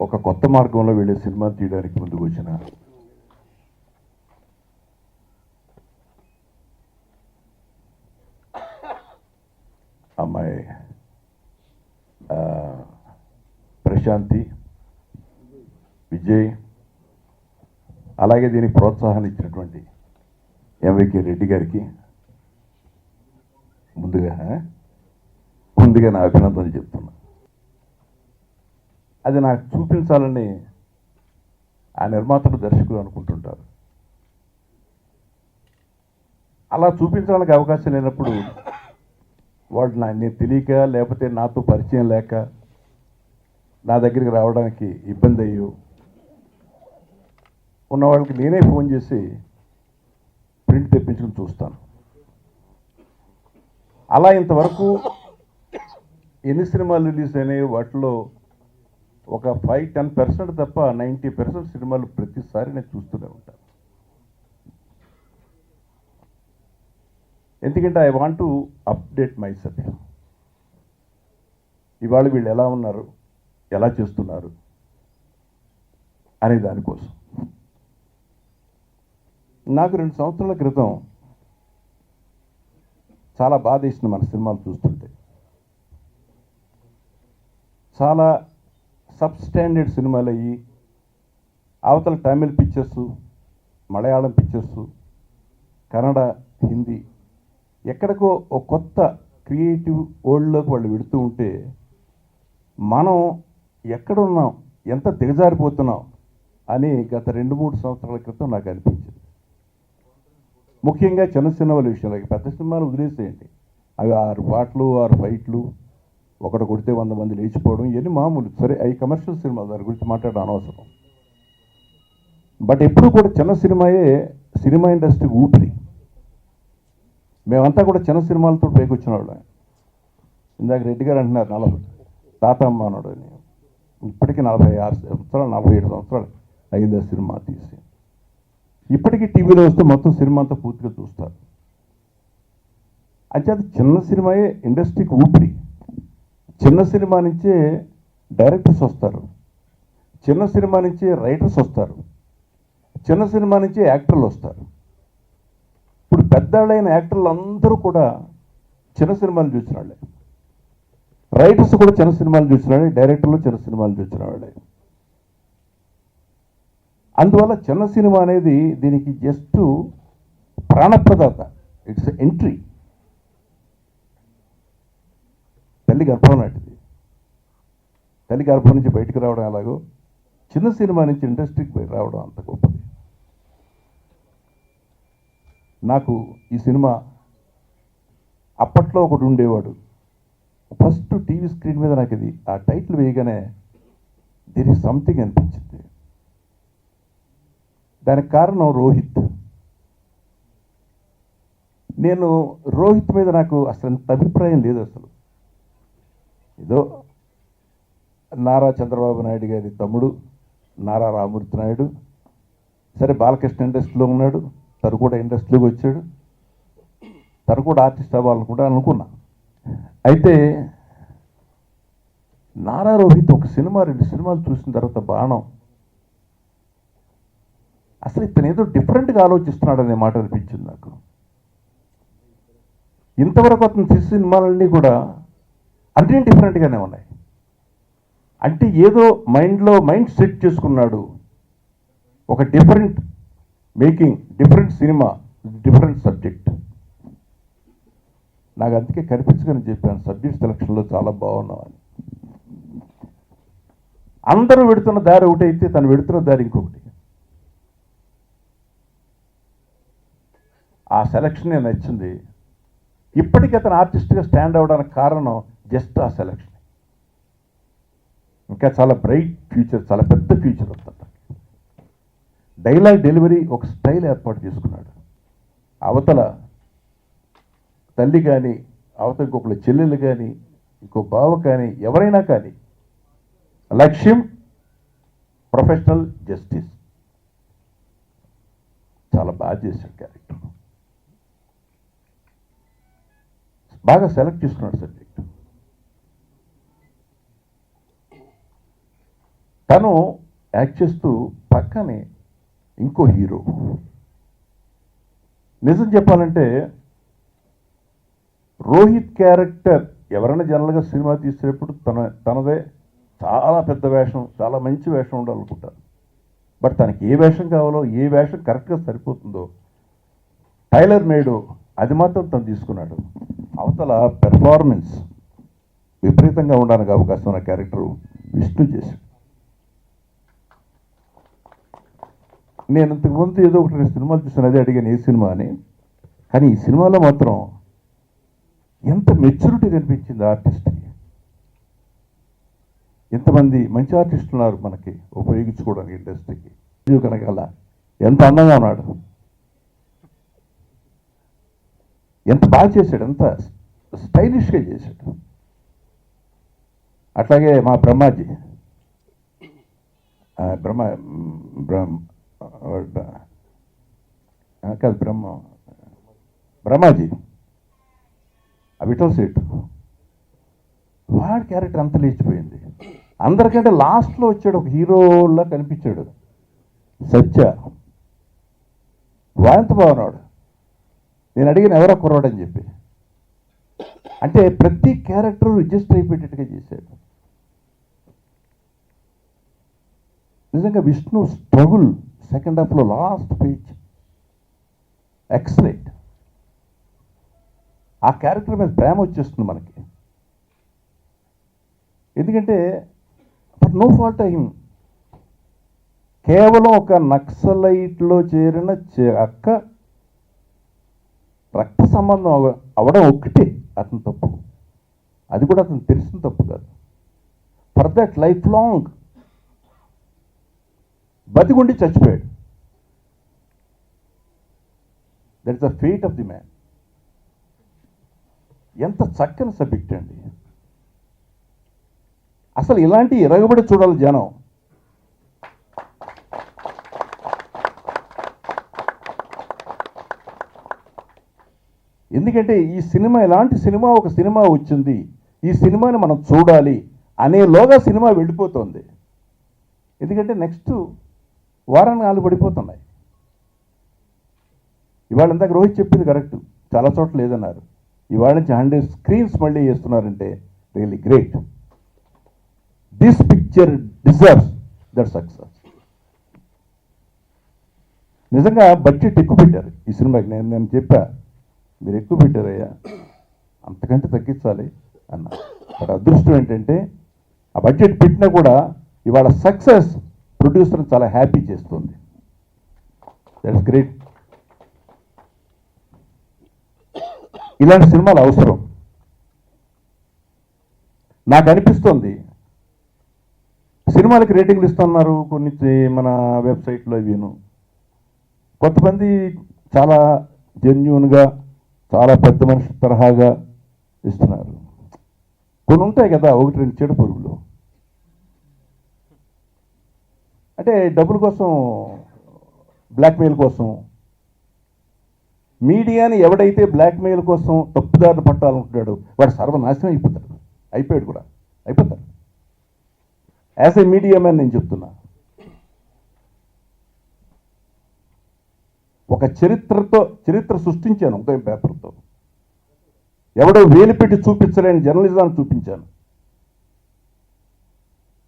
ఒక కొత్త మార్గంలో వెళ్ళే సినిమా తీయడానికి ముందుకు వచ్చిన అమ్మాయి ప్రశాంతి, విజయ్, అలాగే దీనికి ప్రోత్సాహాన్ని ఇచ్చినటువంటి ఎంవికే రెడ్డి గారికి ముందుగా నా అభినందనలు చెప్తున్నా. అది నాకు చూపించాలని ఆ నిర్మాతలు, దర్శకులు అనుకుంటుంటారు. అలా చూపించడానికి అవకాశం లేనప్పుడు వాళ్ళు నేను తెలియక, లేకపోతే నాతో పరిచయం లేక నా దగ్గరికి రావడానికి ఇబ్బంది అయ్యో ఉన్న వాళ్ళకి నేనే ఫోన్ చేసి ప్రింట్ తెప్పించుకుని చూస్తాను. అలా ఇంతవరకు ఎన్ని సినిమాలు రిలీజ్ అయినాయి వాటిలో ఒక 5-10% తప్ప 90% సినిమాలు ప్రతిసారి నేను చూస్తూనే ఉంటాను. ఎందుకంటే I want to update my self. ఇవాళ వీళ్ళు ఎలా ఉన్నారు, ఎలా చేస్తున్నారు అనే దానికోసం. నాకు 2 సంవత్సరాల క్రితం చాలా బాధ వేసింది మన సినిమాలు చూస్తుంటే. చాలా సబ్స్టాండర్డ్ సినిమాలు అయ్యి అవతల తమిళ్ పిక్చర్సు, మలయాళం పిక్చర్సు, కన్నడ, హిందీ ఎక్కడికో ఒక కొత్త క్రియేటివ్ వరల్డ్లోకి వాళ్ళు వెళుతూ ఉంటే మనం ఎక్కడున్నాం, ఎంత దిగజారిపోతున్నాం అని గత 2-3 సంవత్సరాల క్రితం నాకు అనిపించింది. ముఖ్యంగా చిన్న సినిమాల విషయంలో, పెద్ద సినిమాలు వదిలేసేయండి, అవి 6 పాటలు 6 ఫైట్లు, ఒకటి కొడితే 100 మంది లేచిపోవడం, ఇవన్నీ మామూలు. సరే, అవి కమర్షియల్ సినిమాలు, దాని గురించి మాట్లాడడం అనవసరం. బట్ ఎప్పుడు కూడా చిన్న సినిమాయే సినిమా ఇండస్ట్రీ ఊపిరి. మేమంతా కూడా చిన్న సినిమాలతో పైకి వచ్చిన వాళ్ళం. ఇందాక రెడ్డి గారు అంటున్నారు 40 తాత అమ్మ అన్నాడు అని. ఇప్పటికీ 46 సంవత్సరాలు 47 సంవత్సరాలు అయింది ఆ సినిమా తీసి. ఇప్పటికీ టీవీలో వస్తే మొత్తం సినిమా అంతా పూర్తిగా చూస్తారు. అంటే అది చిన్న సినిమాయే ఇండస్ట్రీకి ఊపిరి. చిన్న సినిమా నుంచే డైరెక్టర్స్ వస్తారు, చిన్న సినిమా నుంచే రైటర్స్ వస్తారు, చిన్న సినిమా నుంచే యాక్టర్లు వస్తారు. ఇప్పుడు పెద్దవాళ్ళైన యాక్టర్లు అందరూ కూడా చిన్న సినిమాలు చూసిన వాళ్ళే, రైటర్స్ కూడా చిన్న సినిమాలు చూసిన వాళ్ళే, డైరెక్టర్లు చిన్న సినిమాలు చూసిన వాళ్ళే. అందువల్ల చిన్న సినిమా అనేది దీనికి జస్ట్ ప్రాణప్రదాత, ఇట్స్ ఎంట్రీ. తల్లి గర్భం లాంటిది. తల్లి గర్భం నుంచి బయటకు రావడం ఎలాగో చిన్న సినిమా నుంచి ఇండస్ట్రీకి రావడం అంత గొప్పది. నాకు ఈ సినిమా అప్పట్లో ఒకటి ఉండేవాడు, ఫస్ట్ టీవీ స్క్రీన్ మీద నాకు ఇది ఆ టైటిల్ వేయగానే దేర్ ఈజ్ సంథింగ్ అనిపించింది. దానికి కారణం రోహిత్. నేను రోహిత్ మీద నాకు అసలు అంత అభిప్రాయం లేదు. అసలు ఏదో నారా చంద్రబాబు నాయుడు గారి తమ్ముడు నారా రామూర్తి నాయుడు, సరే బాలకృష్ణ ఇండస్ట్రీలో ఉన్నాడు, తను కూడా ఇండస్ట్రీలోకి వచ్చాడు, తను కూడా ఆర్టిస్ట్ అవ్వాలని కూడా అనుకున్నా. అయితే నారా రోహిత్ ఒక సినిమా 2 సినిమాలు చూసిన తర్వాత బాణం, అసలు ఇతను ఏదో డిఫరెంట్గా ఆలోచిస్తున్నాడు అనే మాట అనిపించింది నాకు. ఇంతవరకు అతను తీసిన సినిమాలన్నీ కూడా అన్నీ డిఫరెంట్గానే ఉన్నాయి. అంటే ఏదో మైండ్ సెట్ చేసుకున్నాడు, ఒక different making, different cinema, different subject. నాకు అందుకే కనిపించగానే చెప్పాను, సబ్జెక్ట్ సెలక్షన్లో చాలా బాగున్నావు అని. అందరూ వెడుతున్న దారి ఒకటైతే తను వెడుతున్న దారి ఇంకొకటి. ఆ సెలక్షన్ నేను నచ్చింది. ఇప్పటికీ అతను ఆర్టిస్ట్గా స్టాండ్ అవ్వడానికి కారణం జస్ట్ ఆ సెలక్షన్. ఇంకా చాలా బ్రైట్ ఫ్యూచర్, చాలా పెద్ద ఫ్యూచర్ వస్తుంది. డైలాగ్ డెలివరీ ఒక స్టైల్ ఏర్పాటు చేసుకున్నాడు. అవతల తల్లి కానీ, అవతల ఇంకొకళ్ళ చెల్లెలు కానీ, ఇంకో బావ కానీ, ఎవరైనా కానీ లక్ష్యం ప్రొఫెషనల్ జస్టిస్. చాలా బాగా చేశాడు క్యారెక్టర్, బాగా సెలెక్ట్ చేసుకున్నాడు సబ్జెక్ట్. తను యాక్ట్ చేస్తూ పక్కనే ఇంకో హీరో. నిజం చెప్పాలంటే రోహిత్ క్యారెక్టర్ ఎవరైనా జనరల్గా సినిమా తీసేటప్పుడు తనదే చాలా పెద్ద వేషం, చాలా మంచి వేషం ఉండాలనుకుంటారు. బట్ తనకి ఏ వేషం కావాలో, ఏ వేషం కరెక్ట్గా సరిపోతుందో టైలర్ మేడు అది మాత్రం తను తీసుకున్నాడు. అవతల పెర్ఫార్మెన్స్ విపరీతంగా ఉండడానికి అవకాశం ఉన్న క్యారెక్టర్ విష్ణు చేశాడు. నేను ఇంతకుముందు ఏదో ఒకటి సినిమాలు చూసాను, అదే అడిగాను ఏ సినిమా అని. కానీ ఈ సినిమాలో మాత్రం ఎంత మెచ్యూరిటీ కనిపించింది ఆర్టిస్ట్కి. ఎంతమంది మంచి ఆర్టిస్టులు ఉన్నారు మనకి ఉపయోగించుకోవడానికి ఇండస్ట్రీకి. కనకాల ఎంత అందంగా ఉన్నాడు, ఎంత బాగా చేశాడు, ఎంత స్టైలిష్గా చేశాడు. అట్లాగే మా బ్రహ్మాజీ కాదు బ్రహ్మాజీ విఠల్ సేటు, వాడి క్యారెక్టర్ అంత లేచిపోయింది. అందరికంటే లాస్ట్లో వచ్చాడు, ఒక హీరోలా కనిపించాడు సత్య. వాడంత బాగున్నాడు. నేను అడిగిన ఎవరో కుర్రాడని చెప్పి, అంటే ప్రతి క్యారెక్టర్ రిజిస్టర్ అయిపోయేటట్టుగా చేశాడు. నిజంగా విష్ణు స్ట్రగుల్ సెకండ్ హాఫ్లో లాస్ట్ పేజ్ ఎక్సలెంట్. ఆ క్యారెక్టర్ మీద ప్రేమ వచ్చేస్తుంది మనకి. ఎందుకంటే బట్ నో ఫాల్ట్ హిమ్, కేవలం ఒక నక్సలైట్లో చేరిన అక్క రక్త సంబంధం అవడం ఒక్కటే అతని తప్పు. అది కూడా అతను తెలిసిన తప్పు కాదు. ఫర్ దట్ లైఫ్ లాంగ్ బతికుండి చచ్చిపోయాడు. That is the fate of the man. ఎంత చక్కని సబ్జెక్ట్ అండి. అసలు ఇలాంటి ఇరగబడి చూడాలి జనం. ఎందుకంటే ఈ సినిమా ఇలాంటి సినిమా, ఒక సినిమా వచ్చింది, ఈ సినిమాని మనం చూడాలి అనేలోగా సినిమా వెళ్ళిపోతుంది. ఎందుకంటే నెక్స్ట్ వారానికి 4 పడిపోతున్నాయి. ఇవాళ ఇందాక రోహిత్ చెప్పింది కరెక్ట్, చాలా చోట్ల లేదన్నారు. ఇవాళ నుంచి 100 స్క్రీన్స్ మళ్ళీ చేస్తున్నారంటే really great. This picture deserves that success. నిజంగా బడ్జెట్ ఎక్కువ పెట్టారు ఈ సినిమాకి. నేను చెప్పా, మీరు ఎక్కువ పెట్టారయ్యా, అంతకంటే తగ్గించాలి అన్న. బట్ అదృష్టం ఏంటంటే ఆ బడ్జెట్ పెట్టినా కూడా ఇవాళ సక్సెస్ ప్రొడ్యూసర్ చాలా హ్యాపీ చేస్తుంది. That's great. ఇలాంటి సినిమాలు అవసరం. నాకు అనిపిస్తుంది సినిమాలకి రేటింగ్లు ఇస్తున్నారు కొన్ని మన వెబ్సైట్లో అవిను. కొంతమంది చాలా జెన్యూన్గా, చాలా పెద్ద మనిషి తరహాగా ఇస్తున్నారు. కొన్ని ఉంటాయి కదా, 1-2 చెడు పురుగులు. అంటే డబ్బుల కోసం, బ్లాక్మెయిల్ కోసం. మీడియాని ఎవడైతే బ్లాక్మెయిల్ కోసం తప్పుదారిని పట్టాలనుకుంటాడో వాడు సర్వనాశనం అయిపోయాడు కూడా అయిపోతాడు. యాజ్ ఏ మీడియా మ్యాన్ నేను చెప్తున్నా, ఒక చరిత్ర సృష్టించాను ఉదయం పేపర్తో. ఎవడో వేలు పెట్టి చూపించలేని జర్నలిజాన్ని చూపించాను.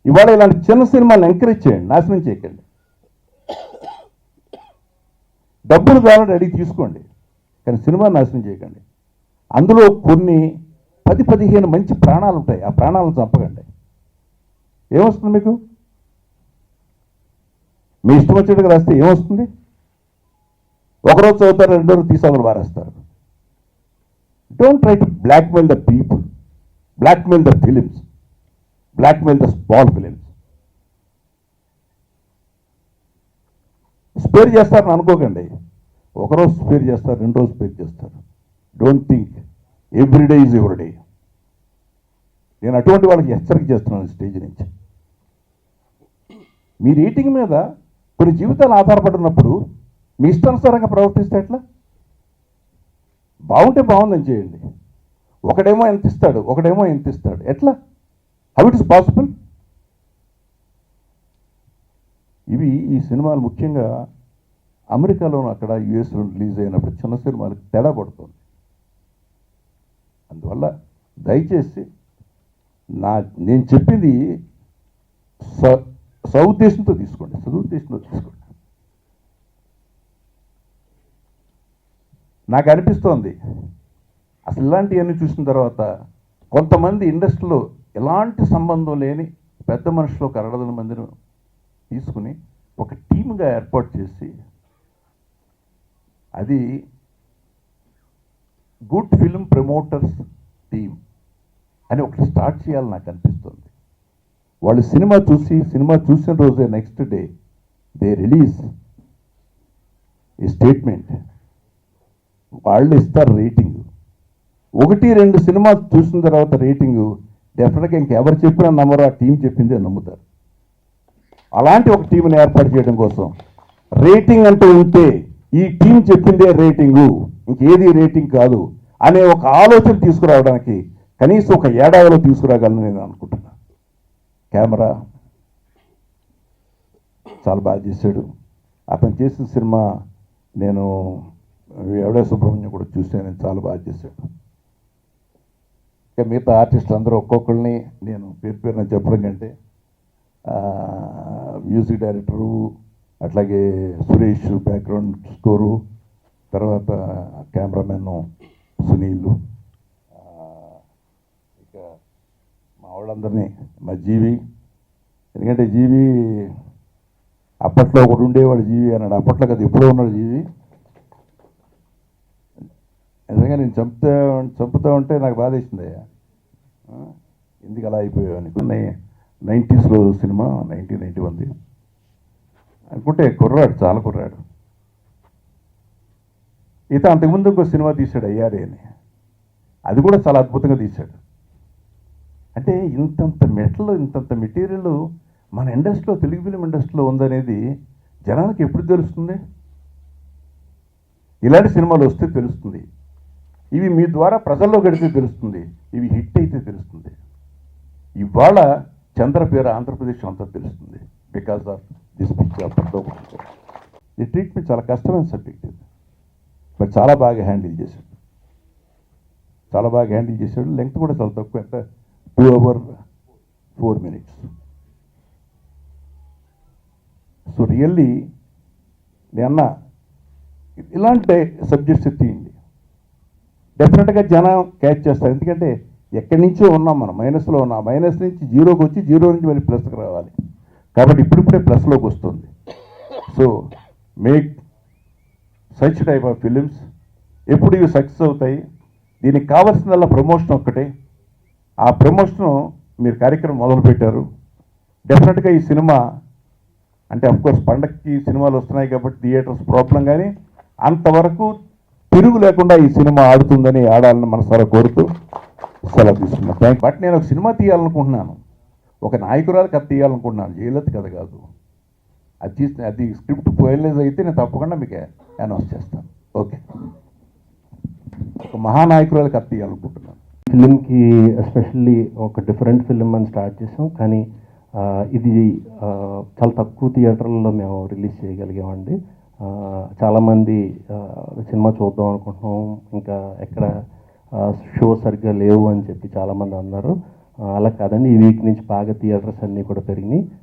ఇవాళ ఇలాంటి చిన్న సినిమాలను ఎంకరేజ్ చేయండి, నాశనం చేయకండి. డబ్బులు కావాలంటే అడిగి తీసుకోండి, కానీ సినిమా నాశనం చేయకండి. అందులో కొన్ని 10-15 మంచి ప్రాణాలు ఉంటాయి, ఆ ప్రాణాలను చంపకండి. ఏమొస్తుంది మీకు? మీ ఇష్టం వచ్చేట్టుగా రాస్తే ఏమొస్తుంది? ఒకరోజు చదువుతారు, 2 రోజులు తీసుకోవాలి వారేస్తారు. Don't try to blackmail the people, blackmail the films, blackmail the small films. Spare చేస్తారని అనుకోకండి. ఒకరోజు స్పేర్ చేస్తారు, 2 రోజులు స్పేర్ చేస్తారు. Don't think everyday is everyday. నేను అటువంటి వాళ్ళకి హెచ్చరిక చేస్తున్నాను స్టేజ్ నుంచి. మీ రేటింగ్ మీద కొన్ని జీవితాలు ఆధారపడినప్పుడు మీ ఇష్టానుసారంగా ప్రవర్తిస్తే ఎట్లా? బాగుంటే బాగుందని చేయండి. ఒకడేమో ఎంత ఇస్తాడు, ఒకడేమో ఎంత ఇస్తాడు, ఎట్లా? How it is possible? ఈ సినిమాలు ముఖ్యంగా అమెరికాలోను అక్కడ యుఎస్లో రిలీజ్ అయినప్పుడు చిన్న సినిమాలకు తేడా పడుతుంది. అందువల్ల దయచేసి నేను చెప్పింది సదుద్దేశంతో తీసుకోండి. నాకు అనిపిస్తోంది అసలు ఇలాంటివన్నీ చూసిన తర్వాత కొంతమంది ఇండస్ట్రీలో ఎలాంటి సంబంధం లేని పెద్ద మనుషులు ఒక 600 మందిని తీసుకుని ఒక టీమ్గా ఏర్పాటు చేసి అది గుడ్ ఫిల్మ్ ప్రమోటర్స్ టీమ్ అని ఒకటి స్టార్ట్ చేయాలని నాకు అనిపిస్తుంది. వాళ్ళు సినిమా చూసిన రోజే నెక్స్ట్ డే దే రిలీజ్ ఈ స్టేట్మెంట్. వాళ్ళు ఇస్తారు రేటింగ్. 1-2 సినిమా చూసిన తర్వాత రేటింగు డెఫినెట్గా ఇంకెవరు చెప్పినా నమ్మరు, ఆ టీం చెప్పిందే నమ్ముతారు. అలాంటి ఒక టీంని ఏర్పాటు చేయడం కోసం రేటింగ్ అంటూ ఉంటే ఈ టీం చెప్పిందే రేటింగు, ఇంకేది రేటింగ్ కాదు అనే ఒక ఆలోచన తీసుకురావడానికి కనీసం ఒక ఏడాదిలో తీసుకురాగలను నేను అనుకుంటున్నాను. కెమెరా చాలా బాగా చేశాడు. అతను చేసిన సినిమా నేను ఎవడే సుబ్రహ్మణ్యం కూడా చూసాను, చాలా బాగా చేశాడు. ఇక మిగతా ఆర్టిస్టులు అందరూ ఒక్కొక్కరిని నేను పేరున చెప్పడం కంటే మ్యూజిక్ డైరెక్టరు, అట్లాగే సురేష్ బ్యాక్గ్రౌండ్ స్కోరు, తర్వాత కెమెరామెన్ సునీల్, ఇక మా వాళ్ళందరినీ, మా జీవి. ఎందుకంటే జీవి అప్పట్లో ఒకడు ఉండేవాడు, జీవి అన్నాడు. అప్పట్లో కదా ఎప్పుడో ఉన్నాడు జీవి. నిజంగా నేను చంపుతా ఉంటే నాకు బాధ వేసింది. అయ్యా ఎందుకు అలా అయిపోయావు అనుకున్న 90స్లో సినిమా 1991 అనుకుంటే కుర్రాడు, చాలా కుర్రాడు. అంతకుముందు ఇంకో సినిమా తీశాడు అయ్యారే అని, అది కూడా చాలా అద్భుతంగా తీశాడు. అంటే ఇంతంత మెటీరియల్ మన ఇండస్ట్రీలో, తెలుగు ఫిలిం ఇండస్ట్రీలో ఉందనేది జనానికి ఎప్పుడు తెలుస్తుంది? ఇలాంటి సినిమాలు వస్తే తెలుస్తుంది. ఇవి మీ ద్వారా ప్రజల్లో గడితే తెలుస్తుంది. ఇవి హిట్ అయితే తెలుస్తుంది. ఇవాళ చంద్ర పేరు ఆంధ్రప్రదేశ్ అంతా తెలుస్తుంది బికాస్ ఆఫ్ దిస్ పిక్చర్. ఈ ట్రీట్మెంట్ చాలా కష్టమైన సబ్జెక్ట్ ఇది, బట్ చాలా బాగా హ్యాండిల్ చేశాడు. లెంగ్త్ కూడా చాలా తక్కువ, ఎంత 2 hours 4 minutes. సో రియల్లీ నేను ఇలాంటి సబ్జెక్ట్స్ తీయండి, డెఫినెట్గా జనం క్యాచ్ చేస్తారు. ఎందుకంటే ఎక్కడి నుంచో ఉన్నాం మనం, మైనస్లో ఉన్నాం. మైనస్ నుంచి జీరోకి వచ్చి, జీరో నుంచి మళ్ళీ ప్లస్కి రావాలి. కాబట్టి ఇప్పుడిప్పుడే ప్లస్లోకి వస్తుంది. So make such type of films. ఎప్పుడు ఇవి సక్సెస్ అవుతాయి? దీనికి కావాల్సిందల్లా ప్రమోషన్ ఒక్కటే. ఆ ప్రమోషన్ మీరు కార్యక్రమం మొదలుపెట్టారు. డెఫినెట్గా ఈ సినిమా అంటే అఫ్కోర్స్ పండగకి సినిమాలు వస్తున్నాయి కాబట్టి థియేటర్స్ ప్రాబ్లం, కానీ అంతవరకు తిరుగు లేకుండా ఈ సినిమా ఆడాలని మనసారా కోరుతూ సెలవు తీసుకున్నాను. బట్ నేను ఒక సినిమా తీయాలనుకుంటున్నాను, ఒక నాయకురాలు కథ తీయాలనుకుంటున్నాను, జయలలిత కథ కాదు. అది స్క్రిప్ట్ ఫైనలైజ్ అయితే నేను తప్పకుండా మీకు అనౌన్స్ చేస్తాను. ఓకే, ఒక మహానాయకురాలు కథ తీయాలనుకుంటున్నాను. ఫిలింకి ఎస్పెషల్లీ ఒక డిఫరెంట్ ఫిలిం అని స్టార్ట్ చేసాం, కానీ ఇది చాలా తక్కువ థియేటర్లలో మేము రిలీజ్ చేయగలిగామండి. చాలామంది సినిమా చూద్దాం అనుకుంటున్నాం, ఇంకా ఎక్కడ షో సరిగ్గా లేవు అని చెప్పి చాలామంది అన్నారు. అలా కాదండి, ఈ వీక్ నుంచి బాగా థియేటర్స్ అన్నీ కూడా పెరిగినాయి.